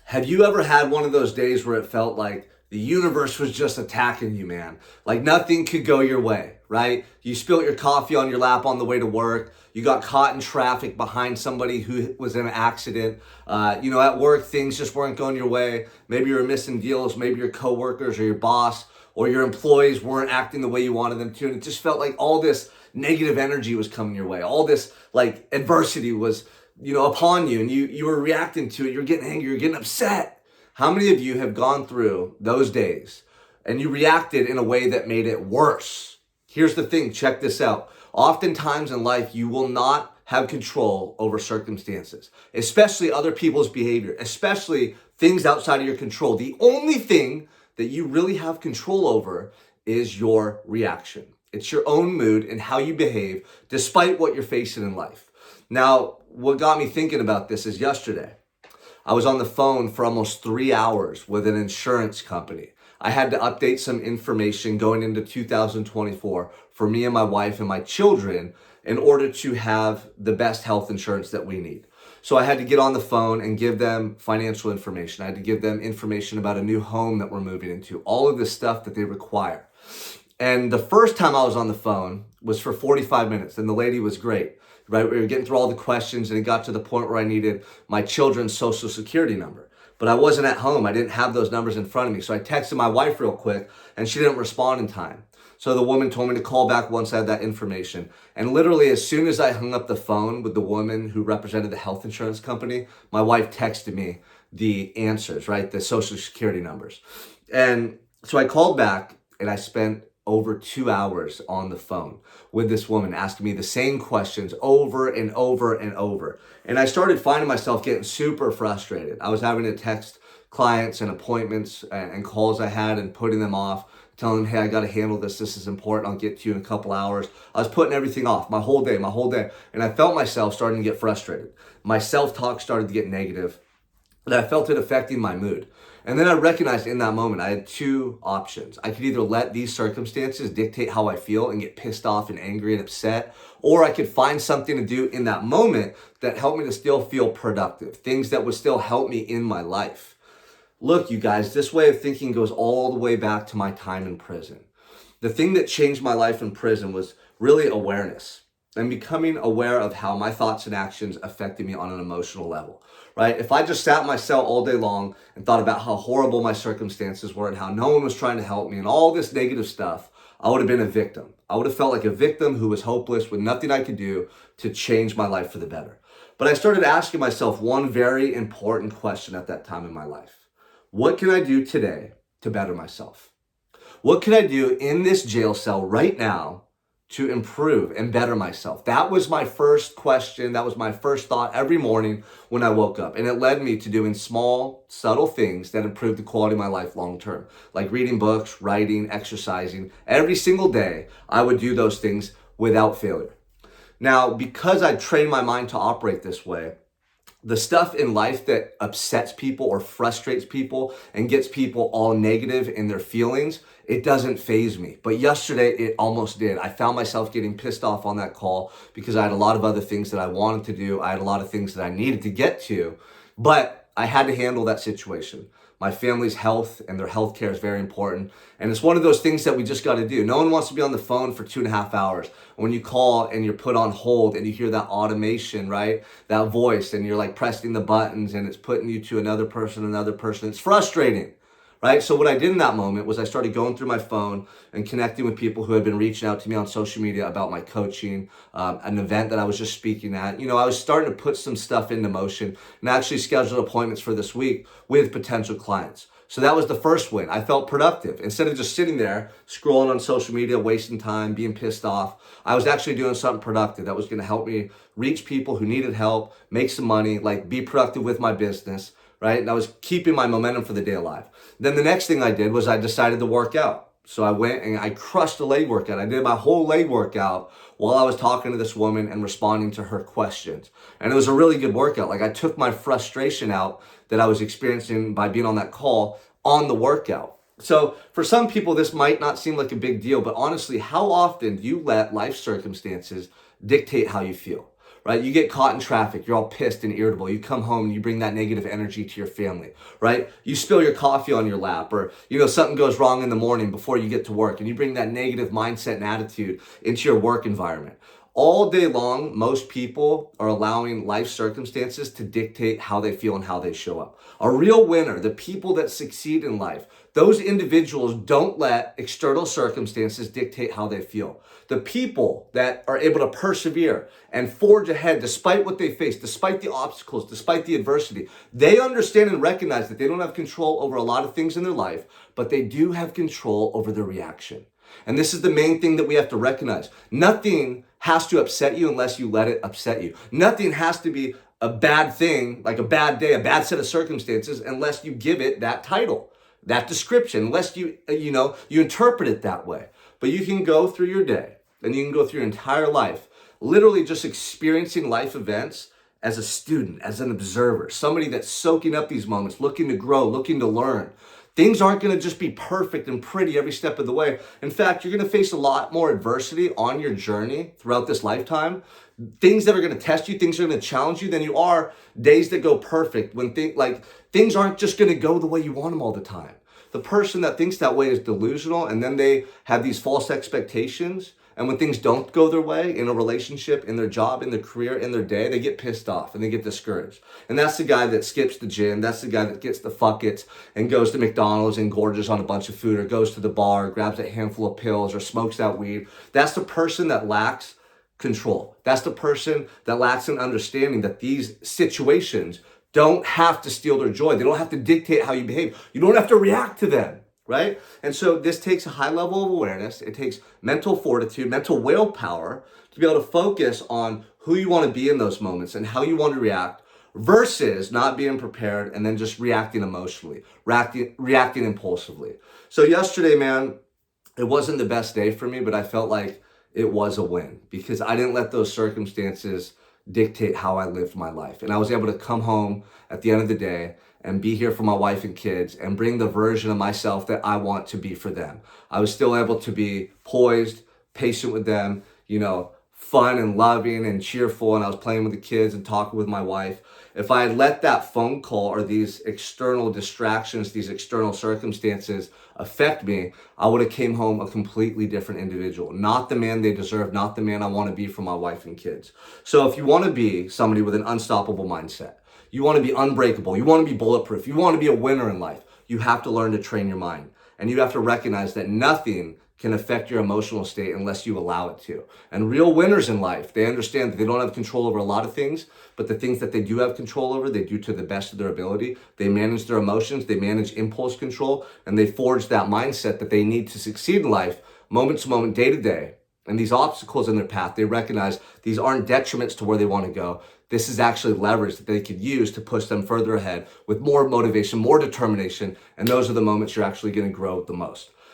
Have you ever had one of those days where it felt like the universe was just attacking you, man? Like nothing could go your way, right? You spilt your coffee on your lap on the way to work. You got caught in traffic behind somebody who was in an accident. At work, things just weren't going your way. Maybe you were missing deals. Maybe your coworkers or your boss or your employees weren't acting the way you wanted them to. And it just felt like all this negative energy was coming your way. All this like adversity was upon you, and you were reacting to it. You're getting angry, you're getting upset. How many of you have gone through those days and you reacted in a way that made it worse? Here's the thing, check this out. Oftentimes in life, you will not have control over circumstances, especially other people's behavior, especially things outside of your control. The only thing that you really have control over is your reaction. It's your own mood and how you behave despite what you're facing in life. Now, what got me thinking about this is yesterday, I was on the phone for almost 3 hours with an insurance company. I had to update some information going into 2024 for me and my wife and my children in order to have the best health insurance that we need. So I had to get on the phone and give them financial information. I had to give them information about a new home that we're moving into, all of this stuff that they require. And the first time I was on the phone was for 45 minutes, and the lady was great, right? We were getting through all the questions, and it got to the point where I needed my children's social security number. But I wasn't at home. I didn't have those numbers in front of me. So I texted my wife real quick, and she didn't respond in time. So the woman told me to call back once I had that information. And literally, as soon as I hung up the phone with the woman who represented the health insurance company, my wife texted me the answers, right? The social security numbers. And so I called back, and I spent over 2 hours on the phone with this woman asking me the same questions over and over and over. And I started finding myself getting super frustrated. I was having to text clients and appointments and calls I had and putting them off, telling them, hey, I got to handle this. This is important. I'll get to you in a couple hours. I was putting everything off my whole day. And I felt myself starting to get frustrated. My self-talk started to get negative, and I felt it affecting my mood. And then I recognized in that moment, I had two options. I could either let these circumstances dictate how I feel and get pissed off and angry and upset, or I could find something to do in that moment that helped me to still feel productive, things that would still help me in my life. Look, you guys, this way of thinking goes all the way back to my time in prison. The thing that changed my life in prison was really awareness and becoming aware of how my thoughts and actions affected me on an emotional level, right? If I just sat in my cell all day long and thought about how horrible my circumstances were and how no one was trying to help me and all this negative stuff, I would have been a victim. I would have felt like a victim who was hopeless with nothing I could do to change my life for the better. But I started asking myself one very important question at that time in my life. What can I do today to better myself? What can I do in this jail cell right now to improve and better myself? That was my first question. That was my first thought every morning when I woke up. And it led me to doing small, subtle things that improved the quality of my life long term, like reading books, writing, exercising. Every single day, I would do those things without failure. Now, because I trained my mind to operate this way, the stuff in life that upsets people or frustrates people and gets people all negative in their feelings, it doesn't faze me. But yesterday, it almost did. I found myself getting pissed off on that call because I had a lot of other things that I wanted to do. I had a lot of things that I needed to get to, but I had to handle that situation. My family's health and their health care is very important. And it's one of those things that we just got to do. No one wants to be on the phone for 2.5 hours. When you call and you're put on hold and you hear that automation, right? That voice, and you're like pressing the buttons and it's putting you to another person. It's frustrating, right? So what I did in that moment was I started going through my phone and connecting with people who had been reaching out to me on social media about my coaching, an event that I was just speaking at. I was starting to put some stuff into motion and actually scheduled appointments for this week with potential clients. So that was the first win. I felt productive. Instead of just sitting there, scrolling on social media, wasting time, being pissed off, I was actually doing something productive that was going to help me reach people who needed help, make some money, like be productive with my business, right? And I was keeping my momentum for the day alive. Then the next thing I did was I decided to work out. So I went and I crushed a leg workout. I did my whole leg workout while I was talking to this woman and responding to her questions. And it was a really good workout. Like I took my frustration out that I was experiencing by being on that call on the workout. So for some people, this might not seem like a big deal, but honestly, how often do you let life circumstances dictate how you feel? right? You get caught in traffic, you're all pissed and irritable. You come home and you bring that negative energy to your family, right? You spill your coffee on your lap, or, something goes wrong in the morning before you get to work, and you bring that negative mindset and attitude into your work environment. All day long, most people are allowing life circumstances to dictate how they feel and how they show up. A real winner, the people that succeed in life, those individuals don't let external circumstances dictate how they feel. The people that are able to persevere and forge ahead despite what they face, despite the obstacles, despite the adversity, they understand and recognize that they don't have control over a lot of things in their life, but they do have control over their reaction. And this is the main thing that we have to recognize. Nothing has to upset you unless you let it upset you. Nothing has to be a bad thing, like a bad day, a bad set of circumstances, unless you give it that title, that description, unless you interpret it that way. But you can go through your day and you can go through your entire life, literally just experiencing life events as a student, as an observer, somebody that's soaking up these moments, looking to grow, looking to learn. Things aren't going to just be perfect and pretty every step of the way. In fact, you're going to face a lot more adversity on your journey throughout this lifetime. Things that are going to test you, things that are going to challenge you than you are days that go perfect, when things aren't just going to go the way you want them all the time. The person that thinks that way is delusional, and then they have these false expectations. And when things don't go their way in a relationship, in their job, in their career, in their day, they get pissed off and they get discouraged. And that's the guy that skips the gym. That's the guy that gets the fuck it and goes to McDonald's and gorges on a bunch of food, or goes to the bar, grabs a handful of pills, or smokes that weed. That's the person that lacks control. That's the person that lacks an understanding that these situations don't have to steal their joy. They don't have to dictate how you behave. You don't have to react to them. Right? And so this takes a high level of awareness. It takes mental fortitude, mental willpower to be able to focus on who you want to be in those moments and how you want to react, versus not being prepared and then just reacting emotionally, reacting impulsively. So yesterday, man, it wasn't the best day for me, but I felt like it was a win because I didn't let those circumstances dictate how I lived my life. And I was able to come home at the end of the day and be here for my wife and kids and bring the version of myself that I want to be for them. I was still able to be poised, patient with them, fun and loving and cheerful, and I was playing with the kids and talking with my wife. If I had let that phone call or these external distractions, these external circumstances affect me, I would have came home a completely different individual. Not the man they deserve, not the man I want to be for my wife and kids. So if you want to be somebody with an unstoppable mindset, you want to be unbreakable, you want to be bulletproof, you want to be a winner in life, you have to learn to train your mind. And you have to recognize that nothing can affect your emotional state unless you allow it to. And real winners in life, they understand that they don't have control over a lot of things, but the things that they do have control over, they do to the best of their ability. They manage their emotions, they manage impulse control, and they forge that mindset that they need to succeed in life, moment to moment, day to day. And these obstacles in their path, they recognize these aren't detriments to where they want to go. This is actually leverage that they could use to push them further ahead with more motivation, more determination, and those are the moments you're actually going to grow the most.